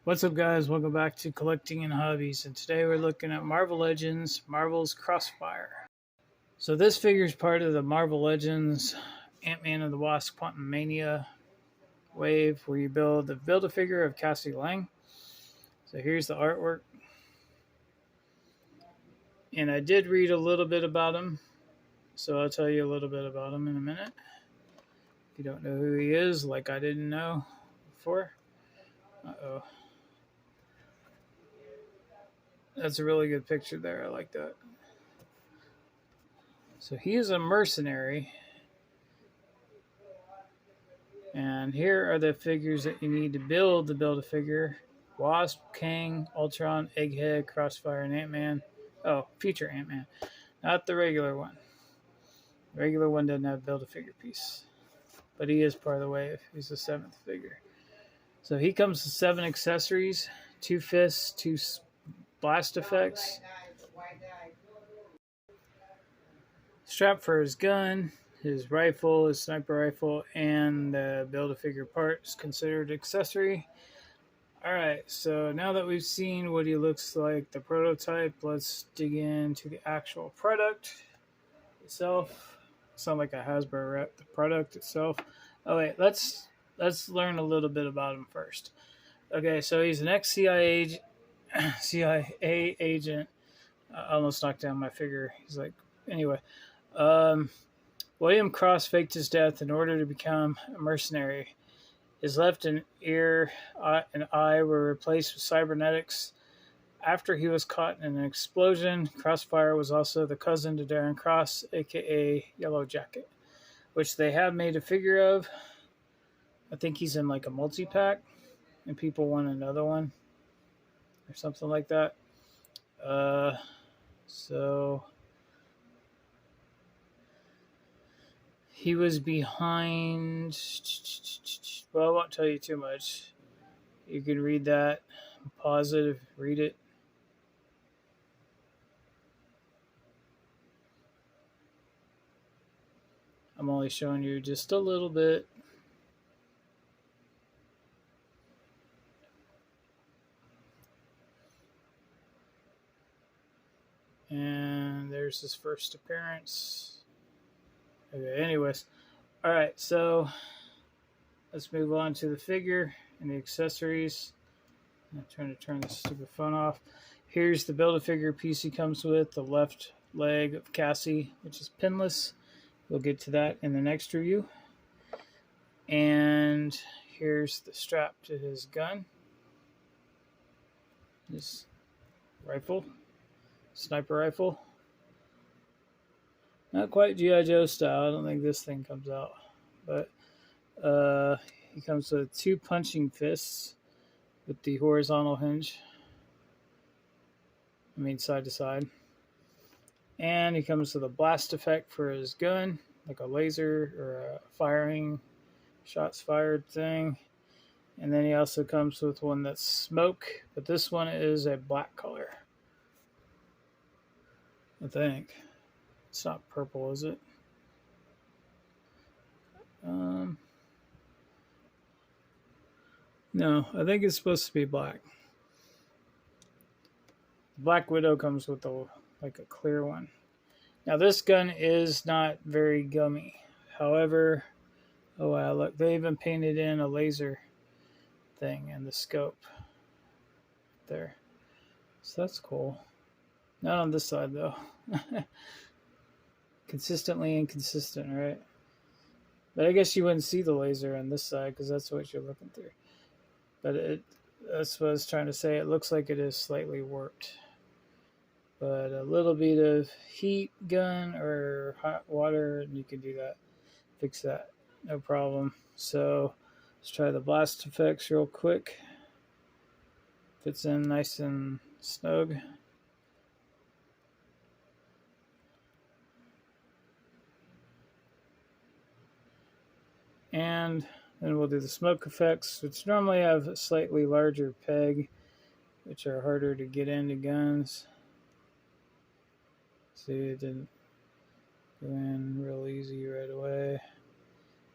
What's up, guys? Welcome back to Collecting and Hobbies, and today we're looking at Marvel Legends Marvel's Crossfire. So this figure is part of the Marvel Legends Ant-Man and the Wasp Quantumania wave, where you build a figure of Cassie Lang. So here's the artwork, and I did read a little bit about him, so I'll tell you a little bit about him in a minute. If you don't know who he is, like I didn't know before. Uh-oh. That's a really good picture there. I like that. So he is a mercenary. And here are the figures that you need to build a figure. Wasp, Kang, Ultron, Egghead, Crossfire, and Ant-Man. Oh, future Ant-Man. Not the regular one. The regular one doesn't have Build-A-Figure piece. But he is part of the wave. He's the 7th figure. So he comes with 7 accessories, 2 fists, 2 blast effects, strap for his gun, his rifle, his sniper rifle, and the Build-A-Figure part is considered accessory. Alright, so now that we've seen what he looks like, the prototype, let's dig into the actual product itself. Sound like a Hasbro rep, the product itself. Oh wait, let's learn a little bit about him first. Okay, so he's an ex-CIA agent. I almost knocked down my figure. He's like, anyway. William Cross faked his death in order to become a mercenary. His left and ear and eye were replaced with cybernetics. After he was caught in an explosion, Crossfire was also the cousin to Darren Cross, aka Yellow Jacket, which they have made a figure of. I think he's in like a multi-pack, and people want another one or something like that. So he was behind. Well, I won't tell you too much. You can read that. Pause it, read it. I'm only showing you just a little bit. And there's his first appearance. Okay, anyways. Alright, so let's move on to the figure and the accessories. I'm trying to turn this stupid phone off. Here's the Build-A-Figure piece he comes with, the left leg of Cassie, which is pinless. We'll get to that in the next review. And here's the strap to his gun. His rifle, sniper rifle. Not quite G.I. Joe style. I don't think this thing comes out. But he comes with 2 punching fists with the horizontal hinge. I mean side to side. And he comes with a blast effect for his gun, like a laser or a firing, shots fired thing. And then he also comes with one that's smoke, but this one is a black color. I think. It's not purple, is it? No, I think it's supposed to be black. The Black Widow comes with a clear one. Now this gun is not very gummy. However, oh wow, look, they even painted in a laser thing in the scope there. So that's cool. Not on this side though. Consistently inconsistent, right? But I guess you wouldn't see the laser on this side because that's what you're looking through. But that's what I was trying to say. It looks like it is slightly warped. But a little bit of heat gun or hot water, and you can do that. Fix that. No problem. So let's try the blast effects real quick. Fits in nice and snug. And then we'll do the smoke effects, which normally have a slightly larger peg, which are harder to get into guns. See, it didn't go in real easy right away.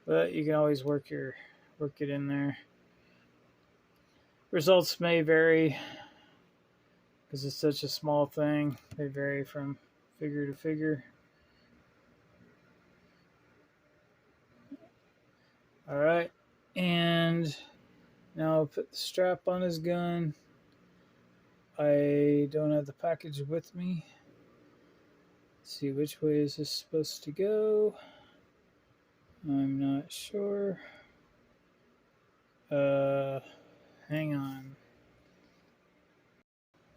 But you can always work it in there. Results may vary because it's such a small thing. They vary from figure to figure. All right, and now I'll put the strap on his gun. I don't have the package with me. Let's see, which way is this supposed to go? I'm not sure. Hang on.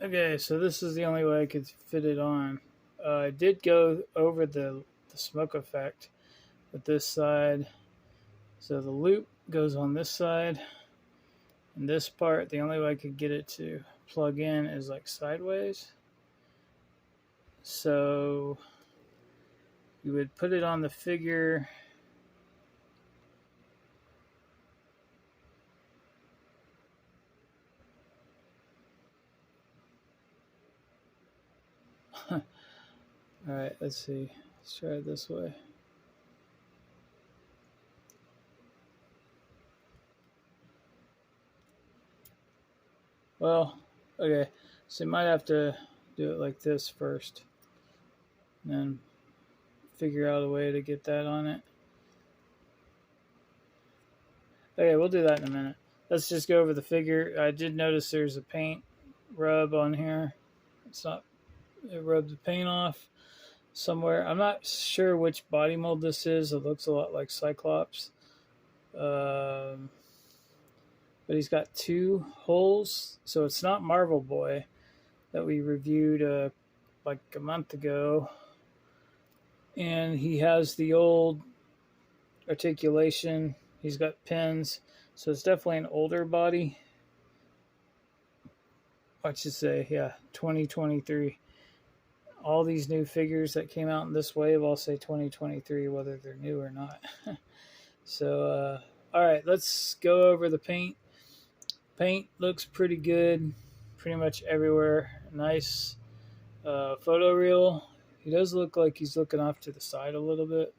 Okay, so this is the only way I could fit it on. I did go over the smoke effect with this side. So the loop goes on this side. And this part, the only way I could get it to plug in is like sideways. So you would put it on the figure. All right, let's see. Let's try it this way. Well, okay. So you might have to do it like this first. And then figure out a way to get that on it. Okay, we'll do that in a minute. Let's just go over the figure. I did notice there's a paint rub on here. It rubbed the paint off somewhere. I'm not sure which body mold this is. It looks a lot like Cyclops. But he's got 2 holes. So it's not Marvel Boy that we reviewed like a month ago. And he has the old articulation. He's got pins. So it's definitely an older body. I should say, yeah, 2023. All these new figures that came out in this wave all say 2023, whether they're new or not. So, all right, let's go over the paint. Paint looks pretty good, pretty much everywhere. Nice photoreal. He does look like he's looking off to the side a little bit.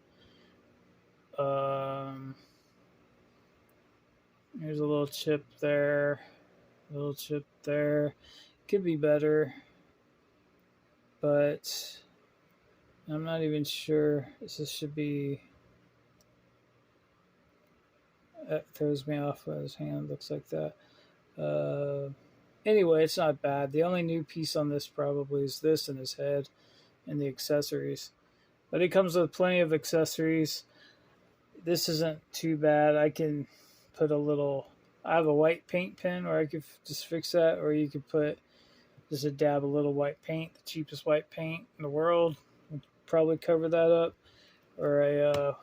There's a little chip there, a little chip there. Could be better, but I'm not even sure. This should be. That throws me off when his hand looks like that. Anyway, it's not bad. The only new piece on this probably is this and his head and the accessories. But it comes with plenty of accessories. This isn't too bad. I can put a little... I have a white paint pen where I could just fix that, or you could put just a dab of little white paint, the cheapest white paint in the world. Would probably cover that up. Or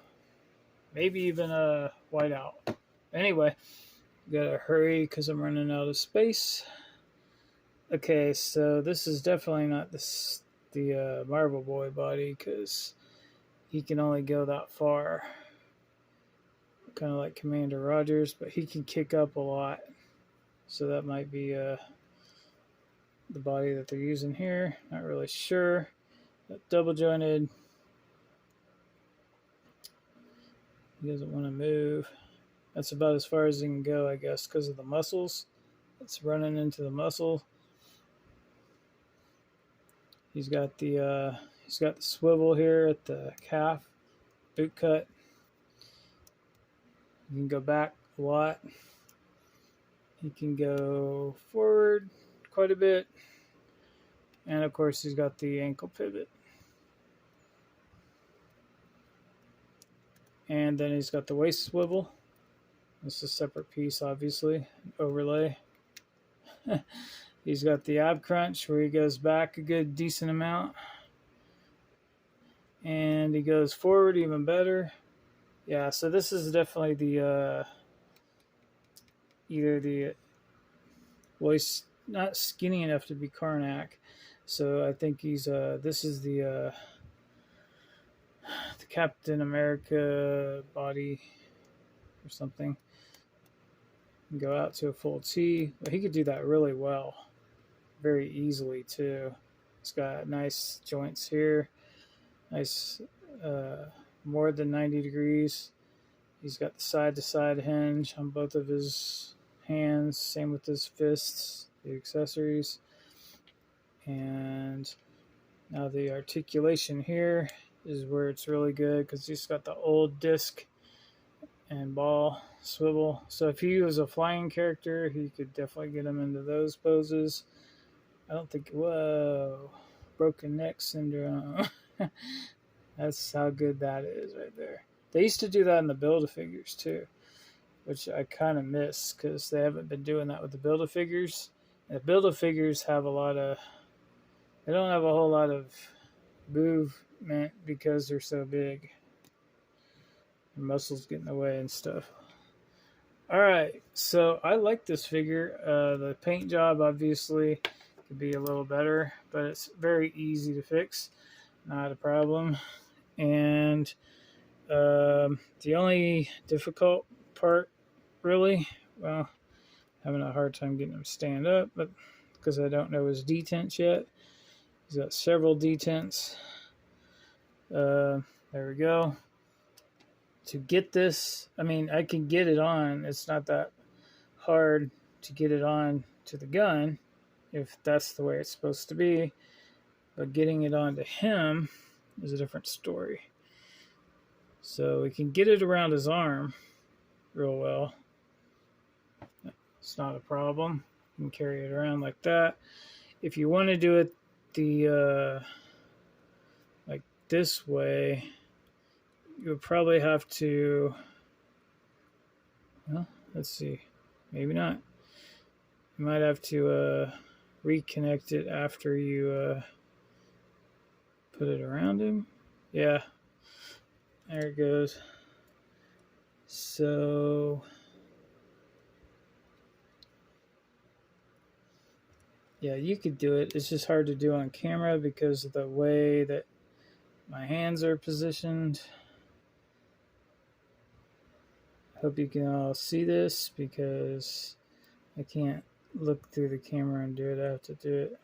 maybe even a whiteout. Anyway, gotta hurry because I'm running out of space. Okay, so this is definitely not the Marvel Boy body because he can only go that far. Kind of like Commander Rogers, but he can kick up a lot. So that might be the body that they're using here. Not really sure. That double jointed. He doesn't want to move. That's about as far as he can go, I guess, because of the muscles. It's running into the muscle. He's got the swivel here at the calf, boot cut. You can go back a lot. He can go forward quite a bit. And of course, he's got the ankle pivot. And then he's got the waist swivel. This is a separate piece, obviously, overlay. He's got the ab crunch where he goes back a good decent amount. And he goes forward even better. Yeah, so this is definitely the either the waist, not skinny enough to be Karnak. So I think he's this is the Captain America body or something. And go out to a full T. But he could do that really well. Very easily too. It's got nice joints here. Nice more than 90 degrees. He's got the side-to-side hinge on both of his hands. Same with his fists, the accessories. And now the articulation here is where it's really good because he's got the old disc and ball swivel. So if he was a flying character, he could definitely get him into those poses. I don't think, whoa, broken neck syndrome. That's how good that is right there. They used to do that in the Build-A-Figures too, which I kind of miss because they haven't been doing that with the Build-A-Figures. And the Build-A-Figures have they don't have a whole lot of movement because they're so big. Their muscles get in the way and stuff. Alright, so I like this figure. The paint job obviously could be a little better, but it's very easy to fix. Not a problem. And the only difficult part, really, well, having a hard time getting him to stand up, but because I don't know his detents yet. He's got several detents. There we go. To get this, I mean, I can get it on. It's not that hard to get it on to the gun, if that's the way it's supposed to be. But getting it onto him is a different story. So we can get it around his arm real well. It's not a problem. You can carry it around like that. If you want to do it like this way, you would probably have to, well, let's see, maybe not. You might have to reconnect it after you put it around him. Yeah, there it goes. So yeah, you could do it. It's just hard to do on camera because of the way that my hands are positioned. I hope you can all see this because I can't look through the camera and do it. I have to do it.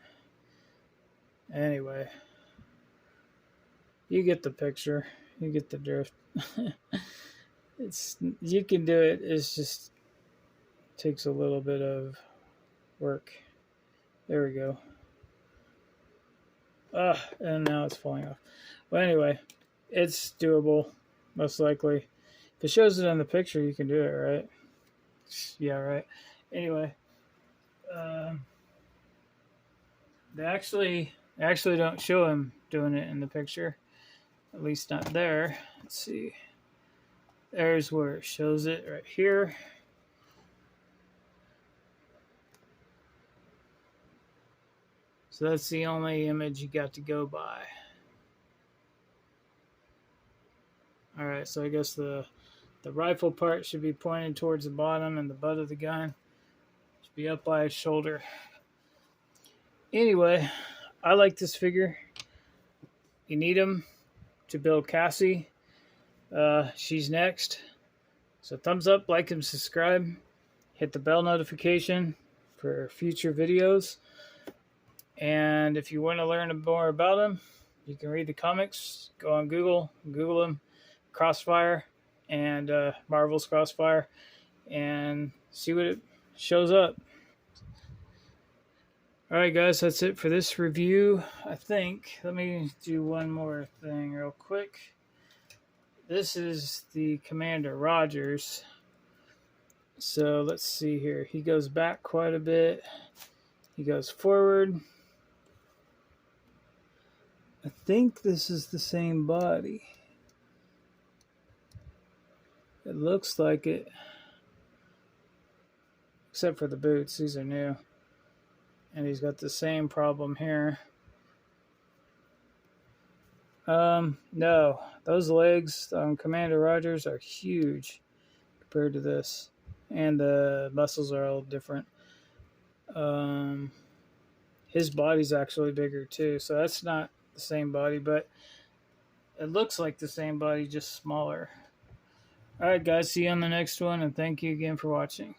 Anyway, you get the picture. You get the drift. You can do it. It's just takes a little bit of work. There we go. And now it's falling off. Well, anyway, it's doable, most likely. If it shows it in the picture, you can do it, right? Yeah, right. Anyway, they actually don't show him doing it in the picture. At least not there. Let's see. There's where it shows it right here. So that's the only image you got to go by. Alright, so I guess the rifle part should be pointed towards the bottom and the butt of the gun should be up by his shoulder. Anyway, I like this figure. You need him to build Cassie. She's next. So thumbs up, like, and subscribe. Hit the bell notification for future videos. And if you want to learn more about him, you can read the comics. Go on Google him, Crossfire, and Marvel's Crossfire, and see what it shows up. Alright guys, that's it for this review, I think. Let me do one more thing real quick. This is the Commander Rogers. So let's see here. He goes back quite a bit. He goes forward. I think this is the same body. It looks like it. Except for the boots. These are new. And he's got the same problem here. No. Those legs on Commander Rogers are huge compared to this. And the muscles are all different. His body's actually bigger too. So that's not the same body, but it looks like the same body, just smaller. Alright guys, see you on the next one, and thank you again for watching.